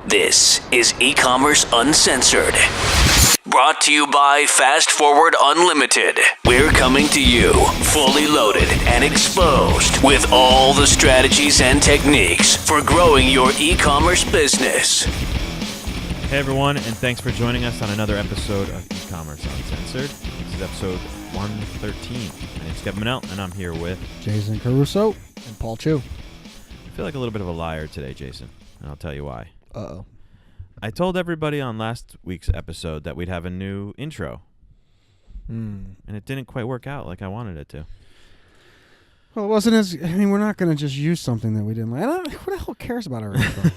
This is eCommerce Uncensored. Brought to you by Fast Forward Unlimited. We're coming to you fully loaded and exposed with all the strategies and techniques for growing your e-commerce business. Hey everyone, and thanks for joining us on another episode of eCommerce Uncensored. This is episode 113. My name's Kevin Manel, and I'm here with Jason Caruso and Paul Chu. I feel like a little bit of a liar today, Jason, and I'll tell you why. Uh-oh. I told everybody on last week's episode that we'd have a new intro, and it didn't quite work out like I wanted it to. Well, it wasn't as... I mean, we're not going to just use something that we didn't like. Who the hell cares about our intro?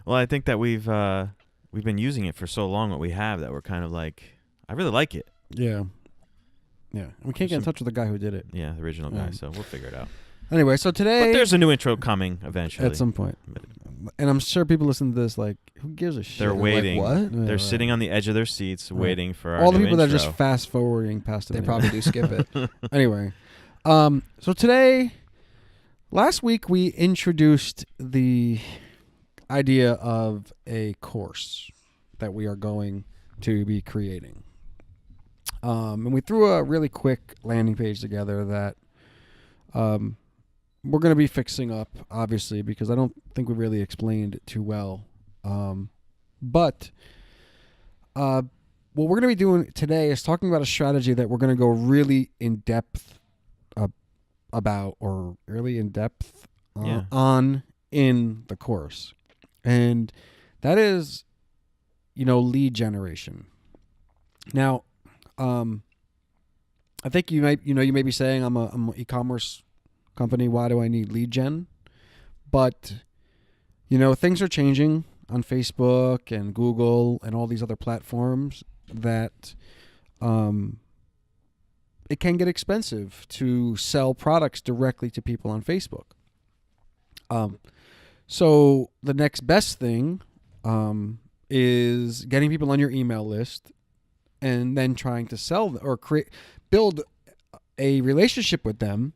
Well, I think that we've been using it for so long, what we have, that we're kind of like, I really like it. Yeah. We can't get in touch with the guy who did it. Yeah, the original guy, so we'll figure it out. Anyway, so today... But there's a new intro coming eventually. At some point. And I'm sure people listen to this like, who gives a shit? They're waiting. Like, what? They're Yeah, sitting on the edge of their seats waiting for our all the new people intro. that are just fast-forwarding past it. They probably do skip it. Anyway. So today... Last week, we introduced the idea of a course that we are going to be creating. And we threw a really quick landing page together that we're going to be fixing up, obviously, because I don't think we really explained it too well. But what we're going to be doing today is talking about a strategy that we're going to go really in-depth about, or really in-depth on in the course. And that is, lead generation. Now, I think you may be saying I'm an e-commerce company. Why do I need lead gen? But, things are changing on Facebook and Google and all these other platforms that it can get expensive to sell products directly to people on Facebook. So the next best thing is getting people on your email list and then trying to sell them or build a relationship with them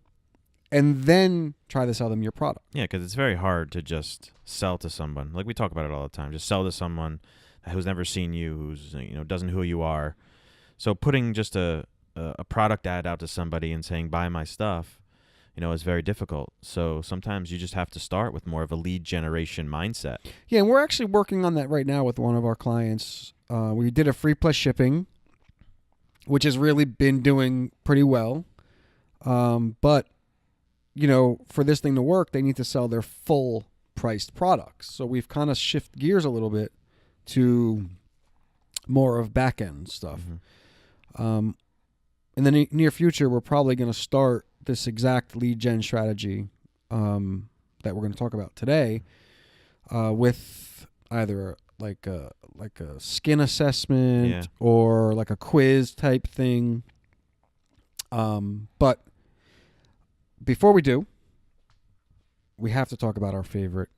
and then try to sell them your product. Yeah, because it's very hard to just sell to someone. Like we talk about it all the time. Just sell to someone who's never seen you, who's doesn't know who you are. So putting just a product ad out to somebody and saying, buy my stuff, is very difficult. So sometimes you just have to start with more of a lead generation mindset. Yeah, and we're actually working on that right now with one of our clients. We did a free plus shipping, which has really been doing pretty well. But, for this thing to work, they need to sell their full priced products. So we've kind of shifted gears a little bit to more of back end stuff. Mm-hmm. In the near future, we're probably going to start this exact lead gen strategy that we're going to talk about today with either like a skin assessment or like a quiz type thing. But before we do, we have to talk about our favorite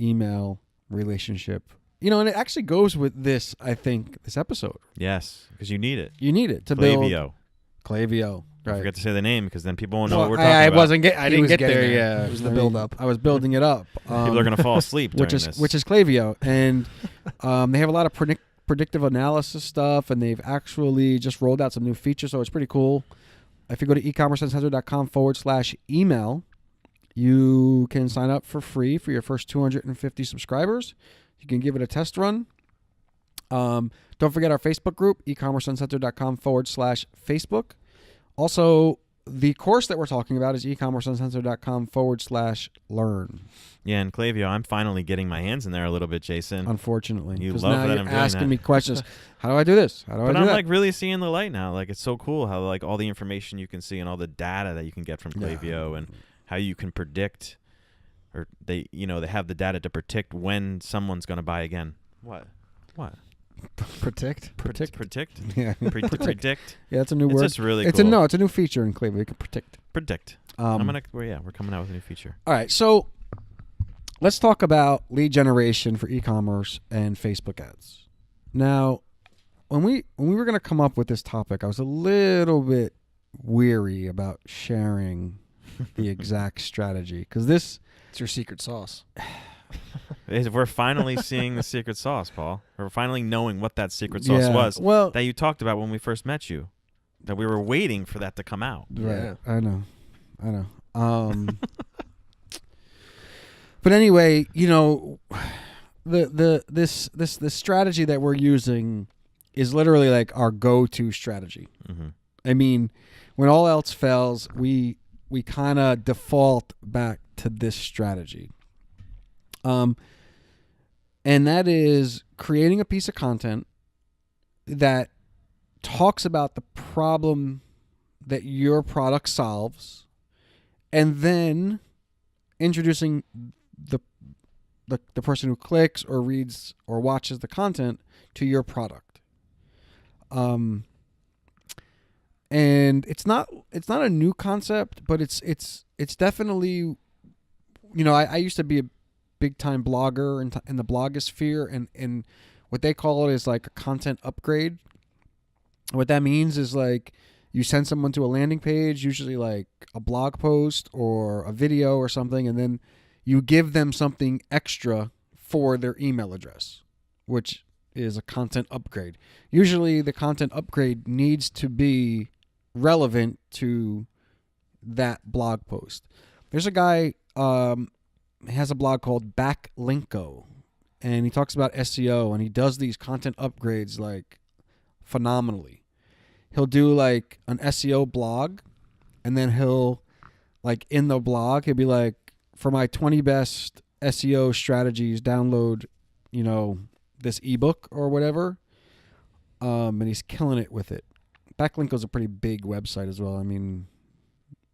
email relationship. And it actually goes with this, I think, this episode. Yes, because you need it. You need it to build. Klaviyo. Right. I forgot to say the name because then people won't know what we're talking about. I didn't get there. Yeah, it was the build-up. I was building it up. People are going to fall asleep during this. Which is Klaviyo. And they have a lot of predictive analysis stuff, and they've actually just rolled out some new features, so it's pretty cool. If you go to ecommerceuncensored.com/email, you can sign up for free for your first 250 subscribers. You can give it a test run. Don't forget our Facebook group, ecommerceuncensored.com/Facebook. Also, the course that we're talking about is ecommerceuncensored.com/learn. Yeah, and Klaviyo, I'm finally getting my hands in there a little bit, Jason. Unfortunately. You love now that you're I'm doing asking that. me questions. How do I do this? How do I do I'm that? like really seeing the light now. Like it's so cool how like all the information you can see and all the data that you can get from Klaviyo and how you can predict, or they have the data to predict when someone's going to buy again. What? Predict? Yeah. Predict. Yeah, that's a new word. It's just really cool. It's a new feature in Klaviyo. You can predict. We're coming out with a new feature. All right, so let's talk about lead generation for e-commerce and Facebook ads. Now, when we were going to come up with this topic, I was a little bit weary about sharing the exact strategy because it's your secret sauce. We're finally seeing the secret sauce, Paul. We're finally knowing what that secret sauce was that you talked about when we first met you. That we were waiting for that to come out. Right. Yeah. I know. But anyway, this strategy that we're using is literally like our go-to strategy. Mm-hmm. I mean, when all else fails, we kind of default back to this strategy. And that is creating a piece of content that talks about the problem that your product solves, and then introducing the person who clicks or reads or watches the content to your product. And it's not a new concept, but it's definitely, I used to be a big time blogger in the blogosphere, and what they call it is like a content upgrade. What that means is like you send someone to a landing page, usually like a blog post or a video or something, and then you give them something extra for their email address, which is a content upgrade. Usually the content upgrade needs to be relevant to that blog post. There's a guy has a blog called Backlinko, and he talks about SEO, and he does these content upgrades like phenomenally. He'll do like an SEO blog, and then he'll like in the blog he'll be like, for my 20 best SEO strategies, download this ebook or whatever. And he's killing it with it. Backlinko's a pretty big website as well. I mean,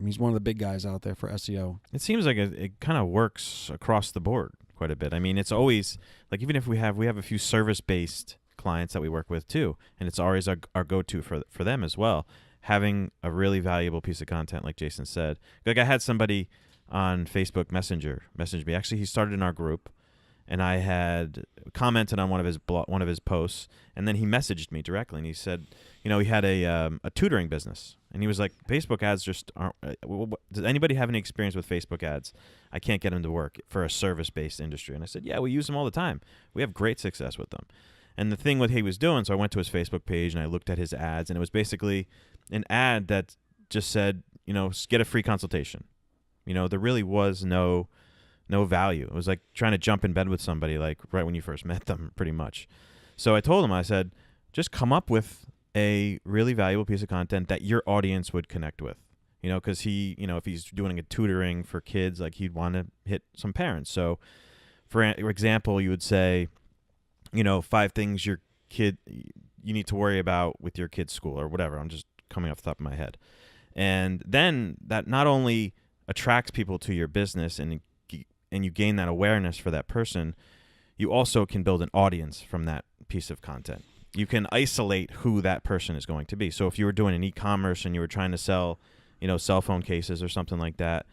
he's one of the big guys out there for SEO. It seems like it kind of works across the board quite a bit. I mean, it's always like, even if we have a few service-based clients that we work with too, and it's always our go-to for them as well, having a really valuable piece of content, like Jason said. Like, I had somebody on Facebook Messenger messaged me. Actually, he started in our group, and I had commented on one of his posts, and then he messaged me directly, and he said, he had a tutoring business, and he was like, Facebook ads just aren't. Does anybody have any experience with Facebook ads? I can't get them to work for a service-based industry. And I said, yeah, we use them all the time. We have great success with them. And the thing what he was doing, so I went to his Facebook page and I looked at his ads, and it was basically an ad that just said, get a free consultation. There really was no value. It was like trying to jump in bed with somebody, like right when you first met them, pretty much. So I told him, I said, just come up with a really valuable piece of content that your audience would connect with. Because he, if he's doing a tutoring for kids, like he'd want to hit some parents. So for example, you would say, 5 things you need to worry about with your kid's school or whatever. I'm just coming off the top of my head. And then that not only attracts people to your business and you gain that awareness for that person, you also can build an audience from that piece of content. You can isolate who that person is going to be. So if you were doing an e-commerce and you were trying to sell, cell phone cases or something like that,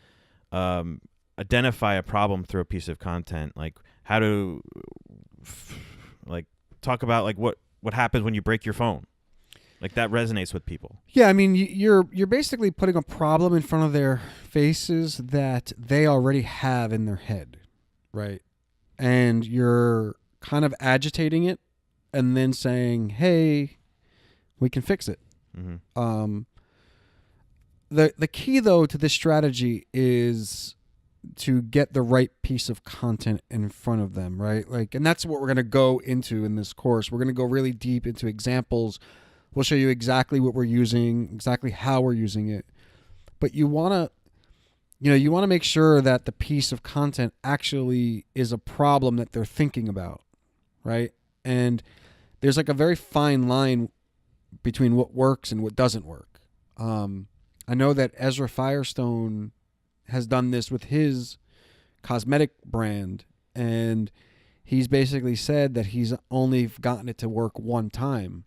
identify a problem through a piece of content, like how to talk about like what happens when you break your phone. Like that resonates with people. Yeah, I mean, you're basically putting a problem in front of their faces that they already have in their head, right? And you're kind of agitating it and then saying, hey, we can fix it. Mm-hmm. The key, though, to this strategy is to get the right piece of content in front of them, right? Like, and that's what we're going to go into in this course. We're going to go really deep into examples. We'll show you exactly what we're using, exactly how we're using it. But you want to make sure that the piece of content actually is a problem that they're thinking about, right? And there's like a very fine line between what works and what doesn't work. I know that Ezra Firestone has done this with his cosmetic brand, and he's basically said that he's only gotten it to work one time.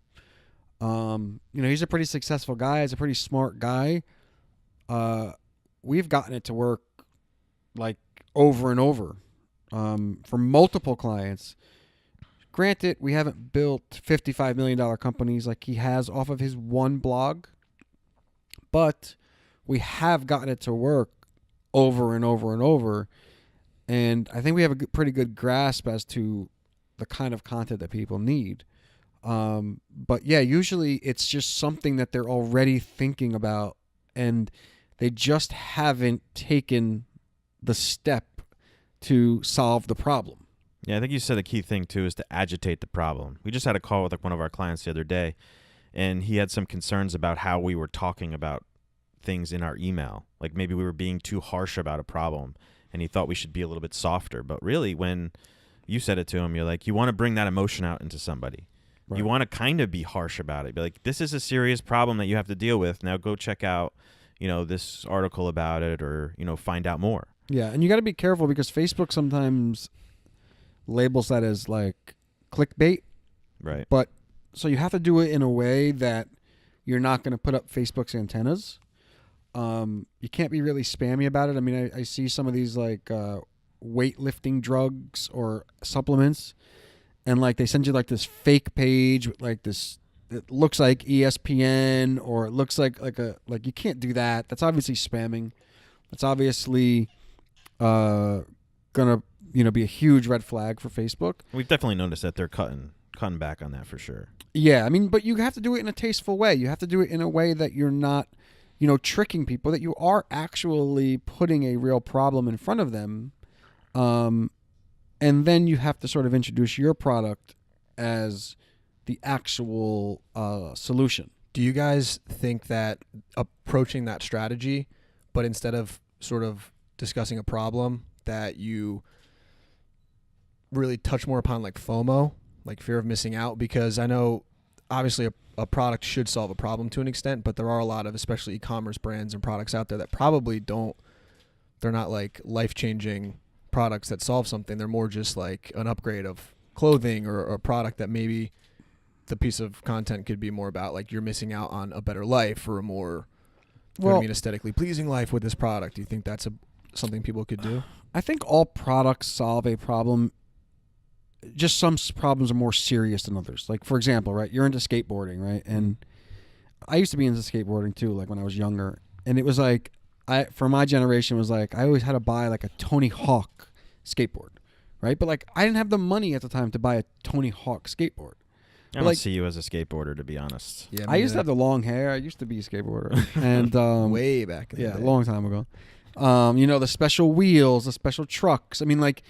He's a pretty successful guy. He's a pretty smart guy. We've gotten it to work like over and over for multiple clients. Granted, we haven't built $55 million companies like he has off of his one blog, but we have gotten it to work over and over and over. And I think we have a pretty good grasp as to the kind of content that people need. But yeah, usually it's just something that they're already thinking about, and they just haven't taken the step to solve the problem. Yeah, I think you said a key thing too is to agitate the problem. We just had a call with like one of our clients the other day, and he had some concerns about how we were talking about things in our email. Like maybe we were being too harsh about a problem, and he thought we should be a little bit softer. But really, when you said it to him, you're like, you want to bring that emotion out into somebody. Right. You want to kind of be harsh about it. Be like, this is a serious problem that you have to deal with. Now go check out, this article about it, or, find out more. Yeah, and you got to be careful because Facebook sometimes labels that as like clickbait. Right. But so you have to do it in a way that you're not going to put up Facebook's antennas. You can't be really spammy about it. I mean, I see some of these like weightlifting drugs or supplements, and like they send you like this fake page with like this. It looks like ESPN, or it looks like you can't do that. That's obviously spamming. That's obviously gonna be a huge red flag for Facebook. We've definitely noticed that they're cutting back on that for sure. Yeah, I mean, but you have to do it in a tasteful way. You have to do it in a way that you're not, tricking people, that you are actually putting a real problem in front of them. And then you have to sort of introduce your product as the actual solution. Do you guys think that approaching that strategy, but instead of sort of discussing a problem, that you really touch more upon like FOMO, like fear of missing out? Because I know obviously a product should solve a problem to an extent, but there are a lot of especially e-commerce brands and products out there that probably they're not like life-changing products that solve something. They're more just like an upgrade of clothing or a product that maybe the piece of content could be more about like you're missing out on a better life or a more aesthetically pleasing life with this product. Do you think that's something people could do? I think all products solve a problem. Just some problems are more serious than others. Like, for example, right, you're into skateboarding, right? And I used to be into skateboarding too, like when I was younger. And it was like, for my generation, was like, I always had to buy like a Tony Hawk skateboard, right? But like, I didn't have the money at the time to buy a Tony Hawk skateboard. I don't see you as a skateboarder, to be honest. Yeah, I used to have the long hair. I used to be a skateboarder. And way back in the day. A long time ago. The special wheels, the special trucks. I mean, like,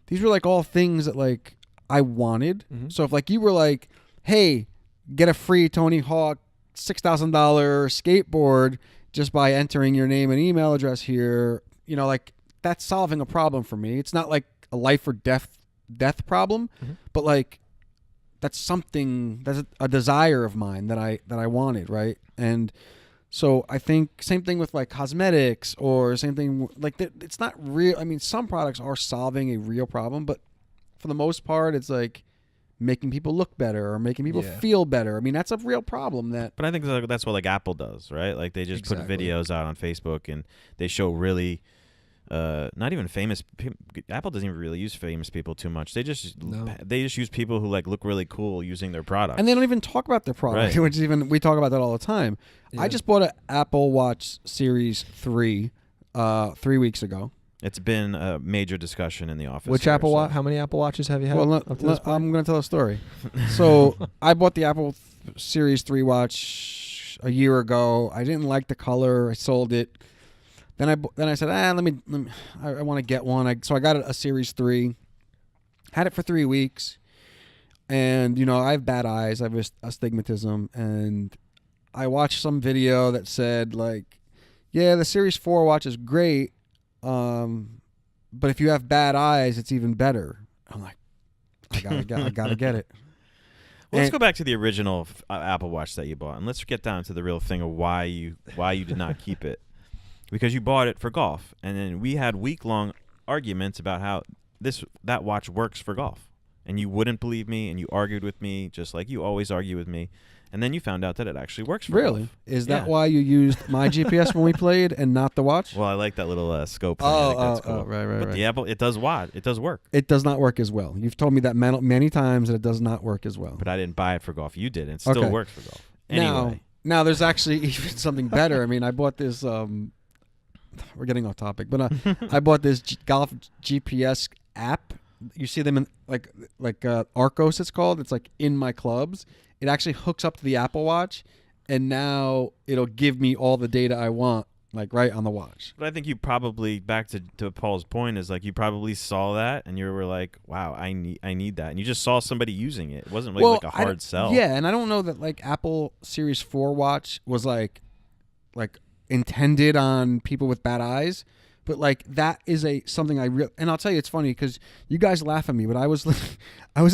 these were like all things that like I wanted. Mm-hmm. So if like you were like, hey, get a free Tony Hawk $6,000 skateboard just by entering your name and email address here, like that's solving a problem for me. It's not like a life or death problem, but like that's something, that's a desire of mine that I wanted, right? And so I think same thing with like cosmetics, or same thing like that. It's not real. I mean, some products are solving a real problem, but for the most part, it's like making people look better or making people feel better. I mean, that's a real problem. But I think that's what like Apple does, right? Like they just put videos out on Facebook and they show really not even famous people. Apple doesn't even really use famous people too much. They just use people who like look really cool using their product, and they don't even talk about their product, right. Which even we talk about that all the time. Yeah. I just bought an Apple Watch Series 3 3 weeks ago. It's been a major discussion in the office. Which Apple Watch? How many Apple Watches have you had? Well, I'm going to tell a story. So I bought the Apple Series 3 watch a year ago. I didn't like the color. I sold it. Then I said, I want to get one. So I got a Series 3. Had it for 3 weeks. And, I have bad eyes. I have astigmatism. And I watched some video that said, like, yeah, the Series 4 watch is great. But if you have bad eyes, it's even better. I'm like, I gotta get it. Well, let's go back to the original Apple Watch that you bought, and let's get down to the real thing of why you did not keep it. Because you bought it for golf, and then we had week-long arguments about how that watch works for golf, and you wouldn't believe me, and you argued with me just like you always argue with me. And then you found out that it actually works for golf. Really? Is that why you used my GPS when we played and not the watch? Well, I like that little scope thing. I think that's cool. Right. But the Apple, it does work. It does not work as well. You've told me that many times that it does not work as well. But I didn't buy it for golf. You did. It still works for golf. Anyway. Now there's actually even something better. I mean, I bought this we're getting off topic, but I bought this golf GPS app. You see them in like Arcos, it's called. It's like in my clubs. It actually hooks up to the Apple Watch, and now it'll give me all the data I want, like right on the watch. But I think you probably, back to Paul's point, is like you probably saw that and you were like, wow, I need that. And you just saw somebody using it. It wasn't like a hard sell. Yeah, and I don't know that like Apple Series 4 watch was like intended on people with bad eyes, but like that is something and I'll tell you, it's funny because you guys laugh at me, but I was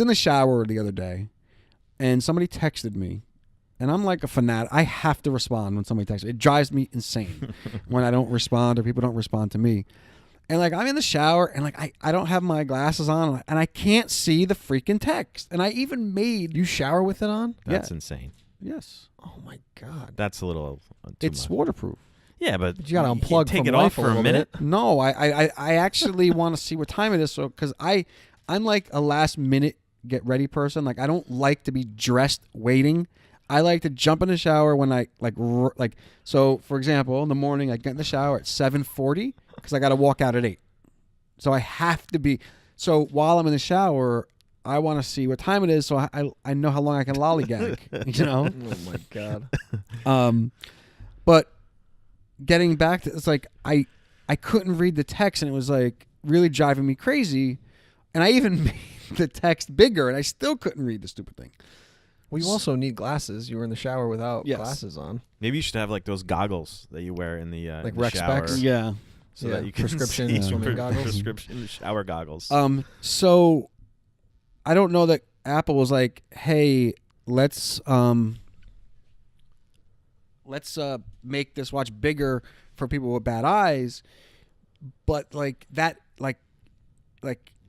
in the shower the other day and somebody texted me. And I'm like a fanatic. I have to respond when somebody texts me. It drives me insane when I don't respond or people don't respond to me. And like I'm in the shower and like I don't have my glasses on and I can't see the freaking text. And I even made You shower with it on? That's insane. Yes. Oh my god. That's a little too It's much. waterproof. Yeah, but you gotta unplug take from it life off for a little minute. bit. No, I actually want to see what time it is. So because I'm like a last minute get ready person. Like I don't like to be dressed waiting. I like to jump in the shower when I like. So, for example, in the morning, I get in the shower at 7:40 because I got to walk out at 8. So I have to be. So while I'm in the shower, I want to see what time it is, so I know how long I can lollygag. You know. Oh my god. But getting back to it's like I couldn't read the text, and it was like really driving me crazy. And I even made the text bigger, and I still couldn't read the stupid thing. Well, you also need glasses. You were in the shower without Yes. glasses on. Maybe you should have like those goggles that you wear in the Like in the rec shower, specs? Yeah. so Yeah, that you can prescription see swimming goggles? prescription shower goggles. So I don't know that Apple was like, "Hey, let's make this watch bigger for people with bad eyes," but like that, like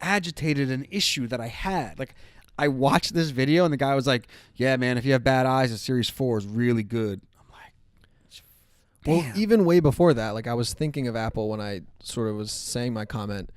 agitated an issue that I had. Like, I watched this video and the guy was like, "Yeah, man, if you have bad eyes, the Series 4 is really good." I'm like, Well, damn. even way before that, like I was thinking of Apple when I sort of was saying my comment.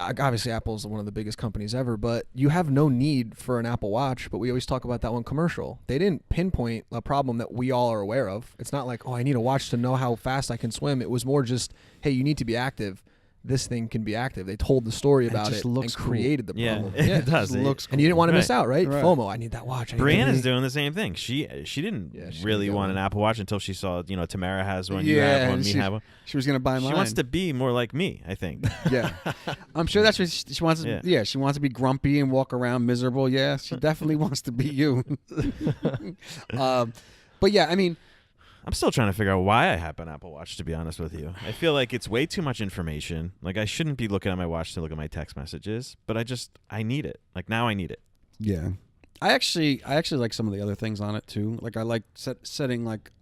Obviously, Apple's one of the biggest companies ever, but you have no need for an Apple Watch. But we always talk about that one commercial. They didn't pinpoint a problem that we all are aware of. It's not like, oh, I need a watch to know how fast I can swim. It was more just, hey, you need to be active. This thing can be active. They told the story about just it looks and cool. created the Yeah, problem. it does. It looks And you didn't want to miss Right. out, right? Right. FOMO. I need that watch. I need Brianna's that. doing the same thing. She didn't Yeah, she really didn't get want one. an Apple Watch until she saw, Tamara has one, you Yeah, have one, and me she- have one. She was gonna buy mine. She wants to be more like me, I think. Yeah, I'm sure that's what she wants. Yeah. Yeah, she wants to be grumpy and walk around miserable. Yeah, she definitely wants to be you. But yeah, I mean, I'm still trying to figure out why I have an Apple Watch, to be honest with you. I feel like it's way too much information. Like, I shouldn't be looking at my watch to look at my text messages, but I need it. Like, now I need it. yeah, I actually like some of the other things on it too. Like I like setting like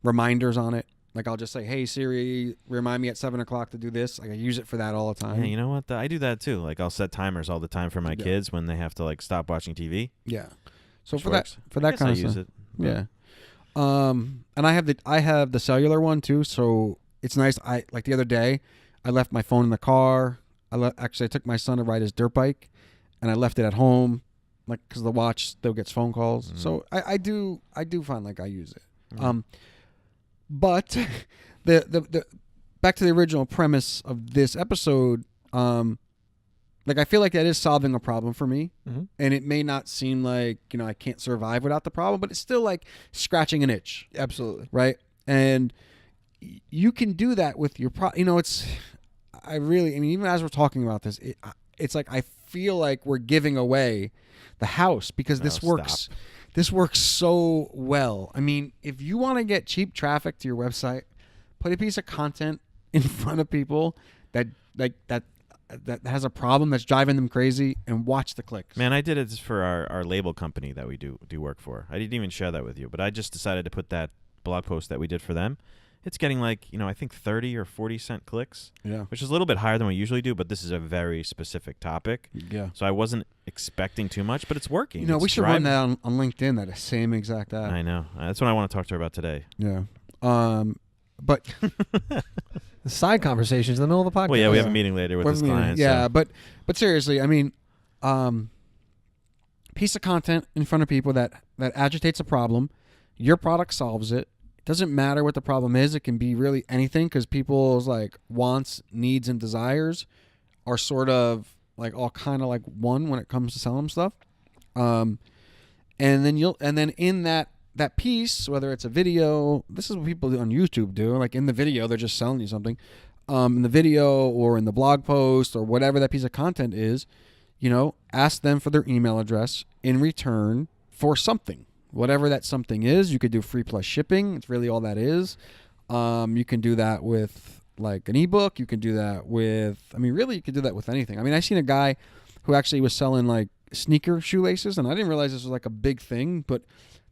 reminders on it. Like I'll just say, "Hey Siri, remind me at 7:00 to do this." Like I use it for that all the time. Yeah, you know what? I do that too. Like, I'll set timers all the time for my Yeah. kids when they have to, like, stop watching TV. Yeah. So which for works. that I guess kind I of use stuff. it. but- Yeah. And I have the cellular one too, so it's nice. I like the other day, I left my phone in the car. I took my son to ride his dirt bike, and I left it at home, like because the watch still gets phone calls. Mhm. So I do find like I use it. Mhm. But the back to the original premise of this episode, like I feel like that is solving a problem for me. Mhm. And it may not seem like, I can't survive without the problem, but it's still like scratching an itch, Absolutely. right? And you can do that with your even as we're talking about this, it's like I feel like we're giving away the house because this No, works. stop. This works so well. I mean, if you want to get cheap traffic to your website, put a piece of content in front of people that has a problem that's driving them crazy, and watch the clicks. Man, I did it for our label company that we do work for. I didn't even share that with you, but I just decided to put that blog post that we did for them. It's getting like, I think 30 or 40 cent clicks, Yeah, which is a little bit higher than we usually do, but this is a very specific topic. yeah. So I wasn't expecting too much, but it's working. We It's should run driving- that on LinkedIn. That same exact ad. I know. That's what I want to talk to her about today. Yeah. But The side conversations in the middle of the podcast. Well, yeah, we have a Yeah. meeting later with What this do you mean? client. Yeah, so- but seriously, I mean, piece of content in front of people that agitates a problem. Your product solves it. Doesn't matter what the problem is. It can be really anything because people's like wants, needs, and desires are sort of like all kind of like one when it comes to selling them stuff. And then in that piece, whether it's a video, this is what people on YouTube do. Like in the video, they're just selling you something. In the video or in the blog post or whatever that piece of content is, ask them for their email address in return for something. Whatever that something is, you could do free plus shipping. It's really all that is. You can do that with like an ebook. You can do that with, really you could do that with anything. I seen a guy who actually was selling like sneaker shoelaces, and I didn't realize this was like a big thing, but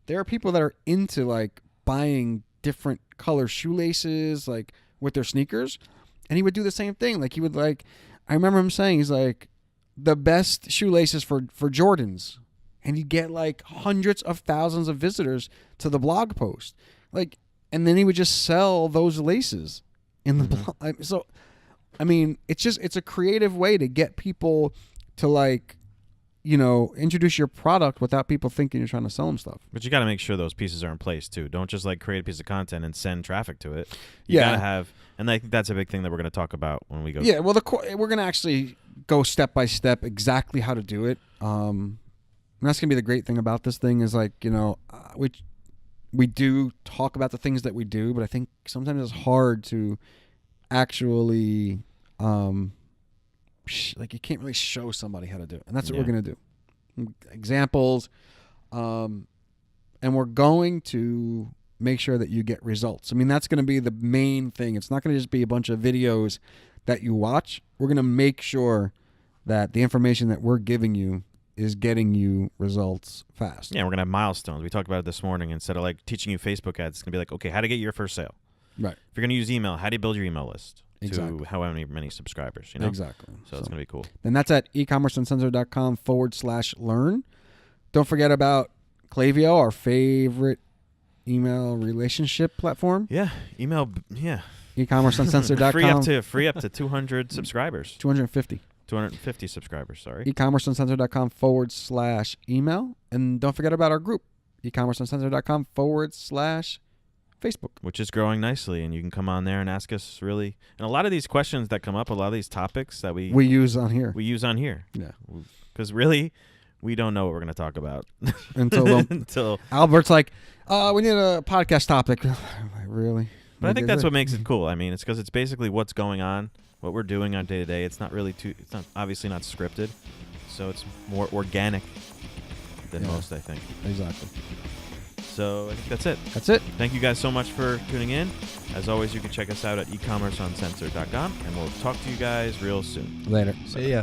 there are people that are into like buying different color shoelaces like with their sneakers, and he would do the same thing. Like he would like, I remember him saying, he's like, the best shoelaces for Jordans. And you get like hundreds of thousands of visitors to the blog post. Like, and then he would just sell those laces in the blog. So, it's a creative way to get people to like, introduce your product without people thinking you're trying to sell them stuff. But you got to make sure those pieces are in place too. Don't just like create a piece of content and send traffic to it. You got to have, and I think that's a big thing that we're going to talk about when we go. Yeah, well, we're going to actually go step by step exactly how to do it. And that's going to be the great thing about this thing is like, we do talk about the things that we do, but I think sometimes it's hard to actually, like you can't really show somebody how to do it. And that's what we're going to do. Examples. And we're going to make sure that you get results. That's going to be the main thing. It's not going to just be a bunch of videos that you watch. We're going to make sure that the information that we're giving you is getting you results fast. Yeah, we're going to have milestones. We talked about it this morning. Instead of like teaching you Facebook ads, it's going to be like, okay, how to get your first sale. Right. If you're going to use email, how do you build your email list to how many subscribers, Exactly. So it's going to be cool. And that's at ecommerceuncensored.com/learn. Don't forget about Klaviyo, our favorite email relationship platform. Yeah, email, yeah. ecommerceuncensored.com. free up to 200 subscribers. 250 subscribers, sorry. ecommerceuncensored.com/email. And don't forget about our group, ecommerceuncensored.com/Facebook. Which is growing nicely, and you can come on there and ask us really. And a lot of these questions that come up, a lot of these topics that we use on here. Yeah. Because really, we don't know what we're going to talk about. Until Albert's like, we need a podcast topic. Really? But I think that's what makes it cool. It's because it's basically what's going on. What we're doing on day to day, it's not obviously not scripted, so it's more organic than most, I think. Exactly. So I think that's it. That's it. Thank you guys so much for tuning in. As always, you can check us out at eCommerceUncensored.com, and we'll talk to you guys real soon. Later. See ya.